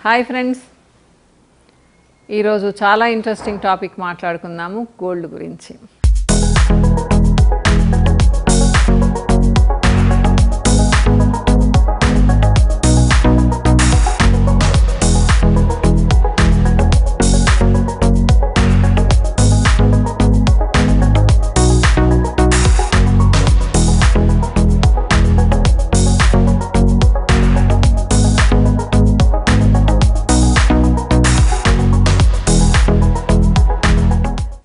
Hi friends, ఈరోజు చాలా interesting topic మాట్లాడుకుందాము, గోల్డ్ గురించి.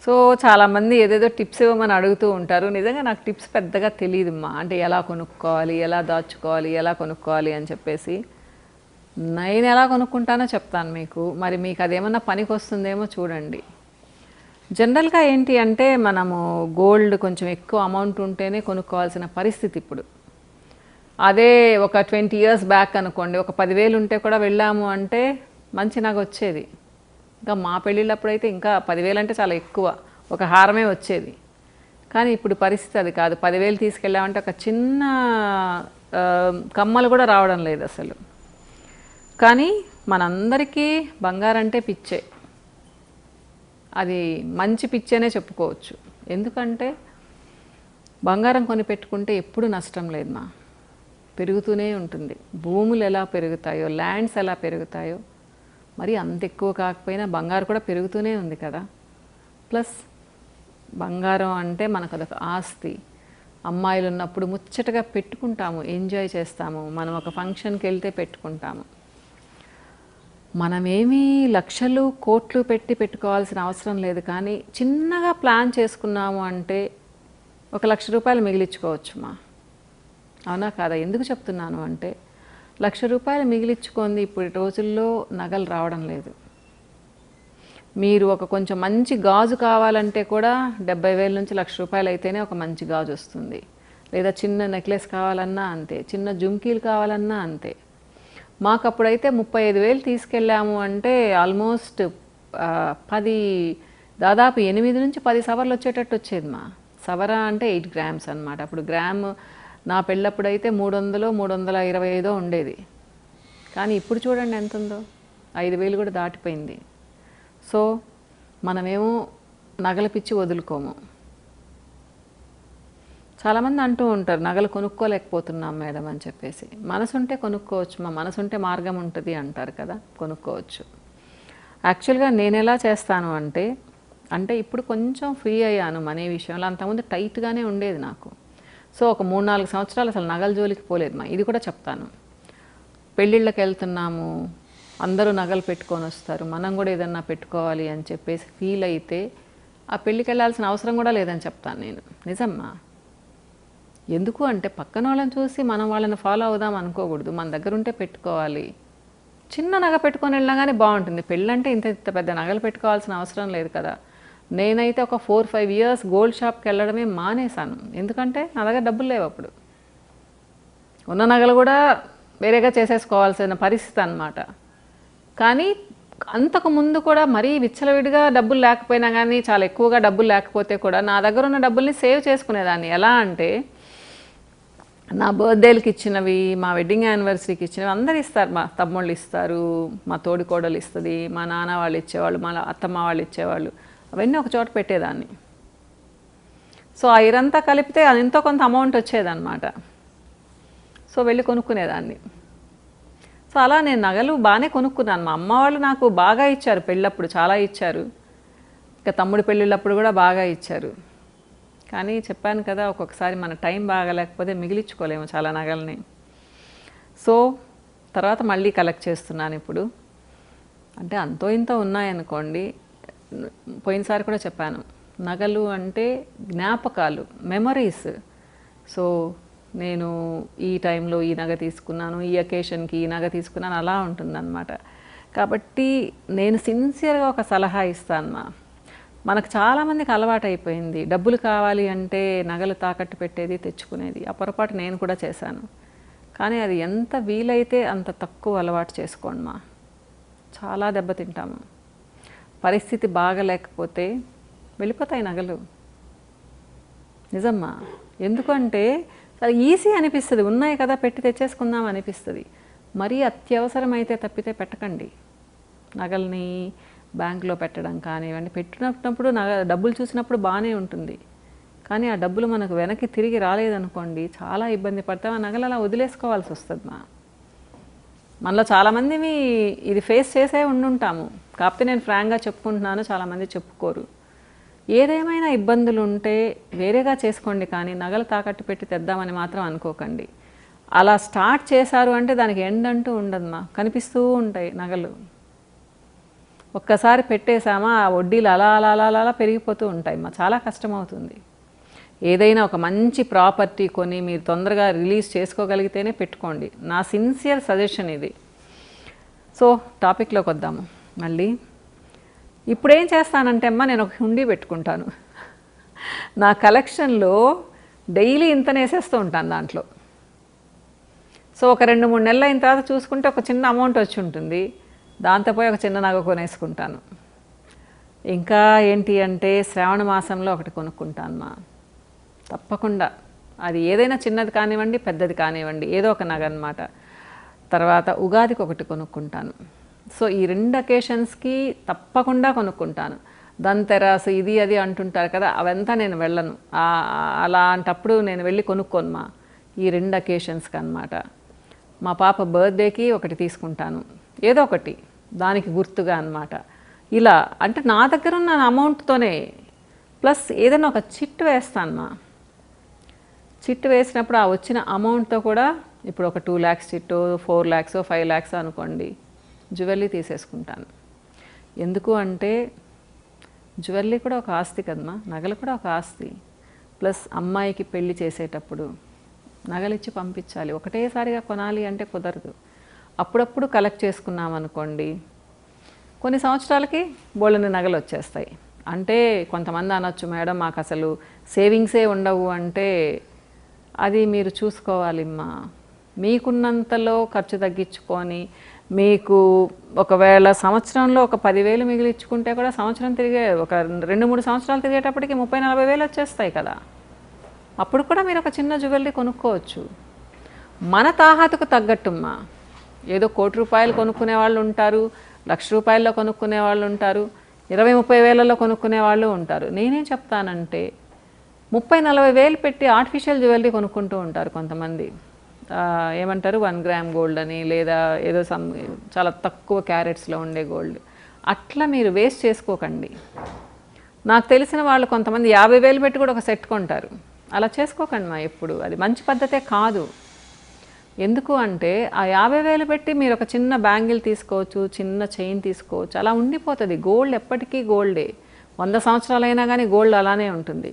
సో చాలామంది ఏదేదో టిప్స్ ఇవ్వమని అడుగుతూ ఉంటారు. నిజంగా నాకు టిప్స్ పెద్దగా తెలియదమ్మా. అంటే ఎలా కొనుక్కోవాలి, ఎలా దాచుకోవాలి, ఎలా కొనుక్కోవాలి అని చెప్పేసి నేను ఎలా కొనుక్కుంటానో చెప్తాను మీకు. మరి మీకు అదేమన్నా పనికి వస్తుందేమో చూడండి. జనరల్గా ఏంటి అంటే మనము గోల్డ్ కొంచెం ఎక్కువ అమౌంట్ ఉంటేనే కొనుక్కోవాల్సిన పరిస్థితి ఇప్పుడు. అదే ఒక 20 years బ్యాక్ అనుకోండి, ఒక 10,000 ఉంటే కూడా వెళ్ళాము అంటే మంచి నగ వచ్చేది. ఇంకా మా పెళ్ళిళ్ళప్పుడైతే ఇంకా 10,000 అంటే చాలా ఎక్కువ, ఒక హారమే వచ్చేది. కానీ ఇప్పుడు పరిస్థితి అది కాదు. 10,000 తీసుకెళ్ళామంటే ఒక చిన్న కమ్మలు కూడా రావడం లేదు అసలు. కానీ మనందరికీ బంగారం అంటే పిచ్చే. అది మంచి పిచ్చేనే చెప్పుకోవచ్చు. ఎందుకంటే బంగారం కొని పెట్టుకుంటే ఎప్పుడు నష్టం లేదు మా, పెరుగుతూనే ఉంటుంది. భూములు ఎలా పెరుగుతాయో, ల్యాండ్స్ ఎలా పెరుగుతాయో, మరి అంత ఎక్కువ కాకపోయినా బంగారు కూడా పెరుగుతూనే ఉంది కదా. ప్లస్ బంగారం అంటే మనకు అదొక ఆస్తి. అమ్మాయిలు ఉన్నప్పుడు ముచ్చటగా పెట్టుకుంటాము, ఎంజాయ్ చేస్తాము. మనం ఒక ఫంక్షన్కి వెళ్తే పెట్టుకుంటాము. మనమేమీ లక్షలు కోట్లు పెట్టుకోవాల్సిన అవసరం లేదు. కానీ చిన్నగా ప్లాన్ చేసుకున్నాము అంటే ఒక ₹1,00,000 మిగిలించుకోవచ్చు మా. అవునా కాదా? ఎందుకు చెప్తున్నాను అంటే ₹1,00,000 మిగిలించుకుంది ఇప్పుడు రోజుల్లో నగలు రావడం లేదు. మీరు ఒక కొంచెం మంచి గాజు కావాలంటే కూడా 70,000 నుంచి ₹1,00,000 అయితేనే ఒక మంచి గాజు వస్తుంది. లేదా చిన్న నెక్లెస్ కావాలన్నా అంతే, చిన్న జుంకీలు కావాలన్నా అంతే. మాకు అప్పుడైతే 35,000 తీసుకెళ్ళాము అంటే ఆల్మోస్ట్ దాదాపు 8 నుంచి 10 సవర్లు వచ్చేటట్టు వచ్చేది మా. సవర అంటే 8 grams అనమాట. అప్పుడు గ్రామ్ నా పెళ్ళప్పుడైతే 300, 325 ఉండేది. కానీ ఇప్పుడు చూడండి ఎంత ఉందో, 5,000 కూడా దాటిపోయింది. సో మనమేమో నగల పిచ్చి వదులుకోము. చాలామంది అంటూ ఉంటారు నగలు కొనుక్కోలేకపోతున్నాం మేడం అని చెప్పేసి. మనసుంటే కొనుక్కోవచ్చు మా, మనసుంటే మార్గం ఉంటుంది అంటారు కదా, కొనుక్కోవచ్చు. యాక్చువల్గా నేను ఎలా చేస్తాను అంటే ఇప్పుడు కొంచెం ఫ్రీ అయ్యాను మనీ విషయంలో. అంతకుముందు టైట్గానే ఉండేది నాకు. సో ఒక 3-4 సంవత్సరాలు అసలు నగల జోలికి పోలేదు మా. ఇది కూడా చెప్తాను. పెళ్ళిళ్ళకి వెళ్తున్నాము, అందరూ నగలు పెట్టుకొని వస్తారు, మనం కూడా ఏదన్నా పెట్టుకోవాలి అని చెప్పేసి ఫీల్ అయితే ఆ పెళ్ళికి వెళ్ళాల్సిన అవసరం కూడా లేదని చెప్తాను నేను. నిజమ్మా. ఎందుకు అంటే పక్కన వాళ్ళని చూసి మనం వాళ్ళని ఫాలో అవుదాం అనుకోకూడదు. మన దగ్గర ఉంటే పెట్టుకోవాలి. చిన్న నగ పెట్టుకొని వెళ్ళినా కానీ బాగుంటుంది. పెళ్ళంటే ఇంత పెద్ద నగలు పెట్టుకోవాల్సిన అవసరం లేదు కదా. నేనైతే ఒక 4-5 years గోల్డ్ షాప్కి వెళ్ళడమే మానేశాను. ఎందుకంటే నా దగ్గర డబ్బులు లేవు అప్పుడు. ఉన్న నగలు కూడా వేరేగా చేసేసుకోవాల్సిన పరిస్థితి అన్నమాట. కానీ అంతకుముందు కూడా మరీ విచ్చలవిడిగా డబ్బులు లేకపోయినా కానీ, చాలా ఎక్కువగా డబ్బులు లేకపోతే కూడా నా దగ్గర ఉన్న డబ్బుల్ని సేవ్ చేసుకునేదాన్ని. ఎలా అంటే నా బర్త్డేలకి ఇచ్చినవి, మా వెడ్డింగ్ యానివర్సరీకి ఇచ్చినవి అందరు ఇస్తారు. మా తమ్ముళ్ళు ఇస్తారు, మా తోడికోడలు ఇస్తుంది, మా నాన్న వాళ్ళు ఇచ్చేవాళ్ళు, మా అత్తమ్మ వాళ్ళు ఇచ్చేవాళ్ళు. అవన్నీ ఒక చోట పెట్టేదాన్ని. సో ఆ ఇరంతా కలిపితే అది ఎంతో కొంత అమౌంట్ వచ్చేదన్నమాట. సో వెళ్ళి కొనుక్కునేదాన్ని. సో అలా నేను నగలు బాగానే కొనుక్కున్నాను. మా అమ్మ వాళ్ళు నాకు బాగా ఇచ్చారు, పెళ్ళప్పుడు చాలా ఇచ్చారు. ఇంకా తమ్ముడి పెళ్ళిళ్ళప్పుడు కూడా బాగా ఇచ్చారు. కానీ చెప్పాను కదా, ఒక్కొక్కసారి మన టైం బాగాలేకపోతే మిగిలించుకోలేము చాలా నగల్ని. సో తర్వాత మళ్ళీ కలెక్ట్ చేస్తున్నాను ఇప్పుడు. అంటే అంతో ఇంతో ఉన్నాయనుకోండి. పోయినసారి కూడా చెప్పాను, నగలు అంటే జ్ఞాపకాలు, మెమరీస్. సో నేను ఈ టైంలో ఈ నగ తీసుకున్నాను, ఈ అకేషన్కి ఈ నగ తీసుకున్నాను, అలా ఉంటుందన్నమాట. కాబట్టి నేను సిన్సియర్గా ఒక సలహా ఇస్తాను. మనకు చాలామందికి అలవాటు అయిపోయింది, డబ్బులు కావాలి అంటే నగలు తాకట్టు పెట్టేది, తెచ్చుకునేది. ఆ పొరపాటు నేను కూడా చేశాను. కానీ అది ఎంత వీలైతే అంత తక్కువ అలవాటు చేసుకోండి మా. చాలా దెబ్బతింటాము. పరిస్థితి బాగలేకపోతే వెళ్ళిపోతాయి నగలు. నిజమ్మా. ఎందుకంటే చాలా ఈజీ అనిపిస్తుంది, ఉన్నాయి కదా పెట్టి తెచ్చేసుకుందాం అనిపిస్తుంది. మరీ అత్యవసరమైతే తప్పితే పెట్టకండి. నగల్ని బ్యాంకులో పెట్టడం కానివ్వండి, పెట్టినప్పుడు డబ్బులు చూసినప్పుడు బాగానే ఉంటుంది, కానీ ఆ డబ్బులు మనకు వెనక్కి తిరిగి రాలేదనుకోండి చాలా ఇబ్బంది పడతాం. ఆ నగలు అలా వదిలేసుకోవాల్సి వస్తుంది. మనలో చాలామందివి ఇది ఫేస్ చేసే ఉండుంటాము. కాకపోతే నేను ఫ్రాంక్గా చెప్పుకుంటున్నాను, చాలామంది చెప్పుకోరు. ఏదేమైనా ఇబ్బందులు ఉంటే వేరేగా చేసుకోండి, కానీ నగలు తాకట్టు పెట్టి తెద్దామని మాత్రం అనుకోకండి. అలా స్టార్ట్ చేశారు అంటే దానికి ఎండ్ అంటూ ఉండదమ్మా, కనిపిస్తూ ఉంటాయి నగలు. ఒక్కసారి పెట్టేశామా ఆ వడ్డీలు అలా అలా అలా అలా పెరిగిపోతూ ఉంటాయి. చాలా కష్టమవుతుంది. ఏదైనా ఒక మంచి ప్రాపర్టీ కొని మీరు తొందరగా రిలీజ్ చేసుకోగలిగితేనే పెట్టుకోండి. నా సిన్సియర్ సజెషన్ ఇది. సో టాపిక్లోకి వద్దాము. మళ్ళీ ఇప్పుడు ఏం చేస్తానంటే నేను ఒక హుండీ పెట్టుకుంటాను. నా కలెక్షన్లో డైలీ ఇంతనేసేస్తూ ఉంటాను దాంట్లో. సో ఒక 2-3 నెలలు అయిన తర్వాత చూసుకుంటే ఒక చిన్న అమౌంట్ వచ్చి ఉంటుంది, దాంతో పోయి ఒక చిన్న నగ కొనేసుకుంటాను. ఇంకా ఏంటి అంటే శ్రావణ మాసంలో ఒకటి కొనుక్కుంటాను తప్పకుండా. అది ఏదైనా చిన్నది కానివ్వండి, పెద్దది కానివ్వండి, ఏదో ఒక నగ అన్నమాట. తర్వాత ఉగాదికి ఒకటి కొనుక్కుంటాను. సో ఈ 2 అకేషన్స్కి తప్పకుండా కొనుక్కుంటాను. దంతెరాసు ఇది అది అంటుంటారు కదా, అవంతా నేను వెళ్ళను. అలాంటప్పుడు నేను వెళ్ళి కొనుక్కోను ఈ 2 అకేషన్స్కి అన్నమాట. మా పాప బర్త్డేకి ఒకటి తీసుకుంటాను, ఏదో ఒకటి దానికి గుర్తుగా అన్నమాట. ఇలా అంటే నా దగ్గర ఉన్న అమౌంట్తోనే ప్లస్ ఏదైనా ఒక చిట్ వేస్తాను. చిట్ వేసినప్పుడు ఆ వచ్చిన అమౌంట్తో కూడా ఇప్పుడు ఒక 2 lakhs చిట్టు, 4 lakhs 5 lakhs అనుకోండి, జ్యువెలరీ తీసేసుకుంటాను. ఎందుకు అంటే జ్యువెలరీ కూడా ఒక ఆస్తి కదమ్మా, నగలు కూడా ఒక ఆస్తి. ప్లస్ అమ్మాయికి పెళ్లి చేసేటప్పుడు నగలిచ్చి పంపించాలి, ఒకటేసారిగా కొనాలి అంటే కుదరదు. అప్పుడప్పుడు కలెక్ట్ చేసుకున్నాం అనుకోండి, కొన్ని సంవత్సరాలకి బోళ్ళని నగలు వచ్చేస్తాయి. అంటే కొంతమంది అనొచ్చు, మేడం మాకు అసలు సేవింగ్సే ఉండవు అంటే, అది మీరు చూసుకోవాలిమ్మా. మీకున్నంతలో ఖర్చు తగ్గించుకొని మీకు ఒకవేళ సంవత్సరంలో ఒక 10,000 మిగిలించుకుంటే కూడా సంవత్సరం తిరిగే ఒక 2-3 సంవత్సరాలు తిరిగేటప్పటికి 30,000-40,000 వచ్చేస్తాయి కదా. అప్పుడు కూడా మీరు ఒక చిన్న జ్యువెలరీ కొనుక్కోవచ్చు, మన తాహతుకు తగ్గట్టుమ్మా. ఏదో 1 కోటి రూపాయలు కొనుక్కునే వాళ్ళు ఉంటారు, 1,00,000 రూపాయల్లో కొనుక్కునే వాళ్ళు ఉంటారు, 20-30 వేలలో కొనుక్కునే వాళ్ళు ఉంటారు. నేనేం చెప్తానంటే 30-40 వేలు పెట్టి ఆర్టిఫిషియల్ జ్యువెలరీ కొనుక్కుంటూ ఉంటారు కొంతమంది. ఏమంటారు 1 గ్రామ్ గోల్డ్ అని, లేదా ఏదో చాలా తక్కువ క్యారెట్స్లో ఉండే గోల్డ్. అట్లా మీరు వేస్ట్ చేసుకోకండి. నాకు తెలిసిన వాళ్ళు కొంతమంది 50,000 పెట్టి కూడా ఒక సెట్ కొంటారు. అలా చేసుకోకండి ఎప్పుడు, అది మంచి పద్ధతే కాదు. ఎందుకు అంటే ఆ 50,000 పెట్టి మీరు ఒక చిన్న బ్యాంగిల్ తీసుకోవచ్చు, చిన్న చైన్ తీసుకోవచ్చు, అలా ఉండిపోతుంది. గోల్డ్ ఎప్పటికీ గోల్డే, 100 సంవత్సరాలైనా కానీ గోల్డ్ అలానే ఉంటుంది.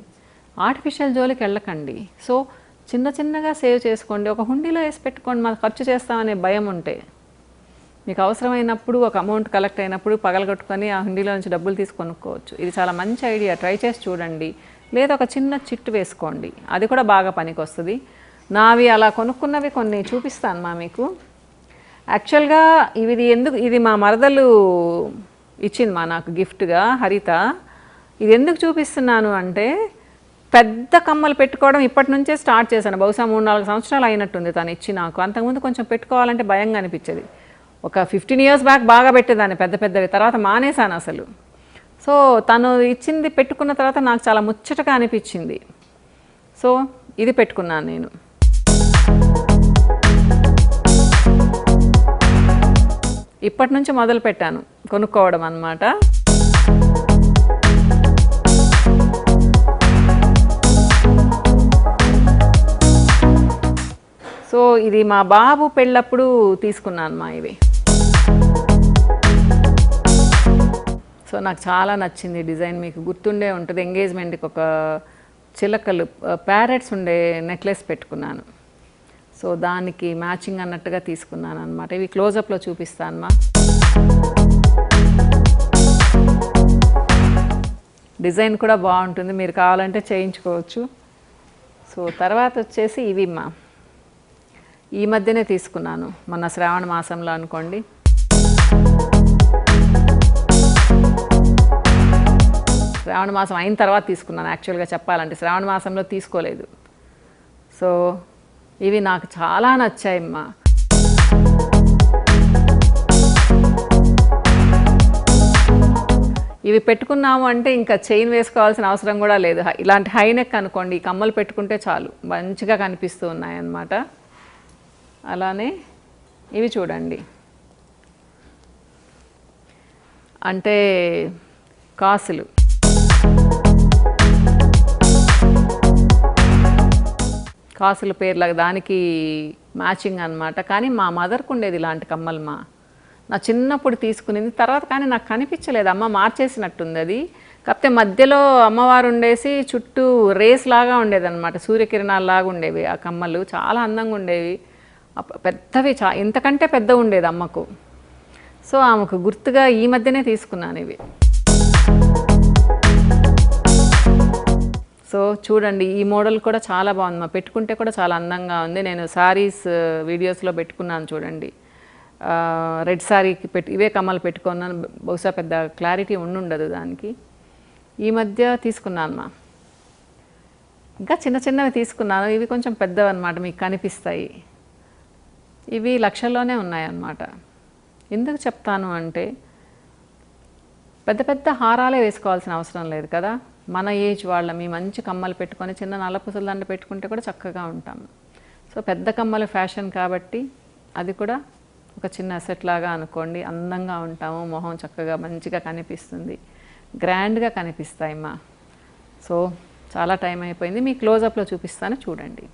ఆర్టిఫిషియల్ జోలికి వెళ్ళకండి. సో చిన్న చిన్నగా సేవ్ చేసుకోండి, ఒక హుండీలో వేసి పెట్టుకోండి. మనం ఖర్చు చేస్తామనే భయం ఉంటే, మీకు అవసరమైనప్పుడు ఒక అమౌంట్ కలెక్ట్ అయినప్పుడు పగలగొట్టుకొని ఆ హుండీలో నుంచి డబ్బులు తీసి కొనుక్కోవచ్చు. ఇది చాలా మంచి ఐడియా, ట్రై చేసి చూడండి. లేదా ఒక చిన్న చిట్టు వేసుకోండి, అది కూడా బాగా పనికి వస్తుంది. నావి అలా కొనుక్కున్నవి కొన్ని చూపిస్తాను మీకు. యాక్చువల్గా ఇది మా మరదలు ఇచ్చింది నాకు గిఫ్ట్గా, హరిత. ఇది ఎందుకు చూపిస్తున్నాను అంటే, పెద్ద కమ్మలు పెట్టుకోవడం ఇప్పటి నుంచే స్టార్ట్ చేశాను. బహుశా 3-4 సంవత్సరాలు అయినట్టుంది తను ఇచ్చి నాకు. అంతకుముందు కొంచెం పెట్టుకోవాలంటే భయంగా అనిపించేది. ఒక 15 years బ్యాక్ బాగా పెట్టేదాన్ని పెద్ద పెద్దవి, తర్వాత మానేశాను అసలు. సో తను ఇచ్చింది పెట్టుకున్న తర్వాత నాకు చాలా ముచ్చటగా అనిపించింది. సో ఇది పెట్టుకున్నాను నేను. ఇప్పటి నుంచి మొదలు పెట్టాను కొనుక్కోవడం అన్నమాట. సో ఇది మా బాబు పెళ్ళప్పుడు తీసుకున్నాను ఇవి. సో నాకు చాలా నచ్చింది డిజైన్, మీకు గుర్తుండే ఉంటుంది. ఎంగేజ్మెంట్కి ఒక చిలకలు ప్యారెట్స్ ఉండే నెక్లెస్ పెట్టుకున్నాను. సో దానికి మ్యాచింగ్ అన్నట్టుగా తీసుకున్నాను అనమాట. ఇవి క్లోజప్లో చూపిస్తాను. డిజైన్ కూడా బాగుంటుంది, మీరు కావాలంటే చేయించుకోవచ్చు. సో తర్వాత వచ్చేసి ఇవి ఈ మధ్యనే తీసుకున్నాను, మొన్న శ్రావణ మాసంలో అనుకోండి. శ్రావణ మాసం అయిన తర్వాత తీసుకున్నాను. యాక్చువల్గా చెప్పాలంటే శ్రావణ మాసంలో తీసుకోలేదు. సో ఇవి నాకు చాలా నచ్చాయమ్మా. ఇవి పెట్టుకున్నాము అంటే ఇంకా చైన్ వేసుకోవాల్సిన అవసరం కూడా లేదు. ఇలాంటి హై నెక్ అనుకోండి, ఈ కమ్మలు పెట్టుకుంటే చాలు మంచిగా కనిపిస్తూ ఉన్నాయన్నమాట. అలానే ఇవి చూడండి, అంటే కాసులు. కాసుల పేర్లాగా దానికి మ్యాచింగ్ అనమాట. కానీ మా మదర్కు ఉండేది ఇలాంటి కమ్మలు, నా చిన్నప్పుడు తీసుకునేది. తర్వాత కానీ నాకు కనిపించలేదు, అమ్మ మార్చేసినట్టుంది అది. కాకపోతే మధ్యలో అమ్మవారు ఉండేసి చుట్టూ రేస్ లాగా ఉండేదన్నమాట, సూర్యకిరణాలలాగా ఉండేవి ఆ కమ్మలు. చాలా అందంగా ఉండేవి, పెద్దవి, ఇంతకంటే పెద్ద ఉండేది అమ్మకు. సో ఆమెకు గుర్తుగా ఈ మధ్యనే తీసుకున్నాను ఇవి. సో చూడండి, ఈ మోడల్ కూడా చాలా బాగుంది, పెట్టుకుంటే కూడా చాలా అందంగా ఉంది. నేను శారీస్ వీడియోస్లో పెట్టుకున్నాను చూడండి, రెడ్ శారీకి ఇవే కమ్మలు పెట్టుకున్నాను. బహుశా పెద్ద క్లారిటీ ఉండుండదు దానికి. ఈ మధ్య తీసుకున్నాను ఇంకా చిన్న చిన్నవి తీసుకున్నాను. ఇవి కొంచెం పెద్దవి అన్నమాట, మీకు కనిపిస్తాయి. ఇవి లక్షల్లోనే ఉన్నాయన్నమాట. ఎందుకు చెప్తాను అంటే, పెద్ద పెద్ద హారాలే వేసుకోవాల్సిన అవసరం లేదు కదా. మన ఏజ్ వాళ్ళమి మంచి కమ్మలు పెట్టుకొని చిన్న నల్లపూసల దండ పెట్టుకుంటే కూడా చక్కగా ఉంటాము. సో పెద్ద కమ్మలు ఫ్యాషన్ కాబట్టి అది కూడా ఒక చిన్న అసెట్ లాగా అనుకోండి. అందంగా ఉంటాము, మొహం చక్కగా మంచిగా కనిపిస్తుంది, గ్రాండ్గా కనిపిస్తాయి. సో చాలా టైం అయిపోయింది, మీ క్లోజప్లో చూపిస్తాను చూడండి.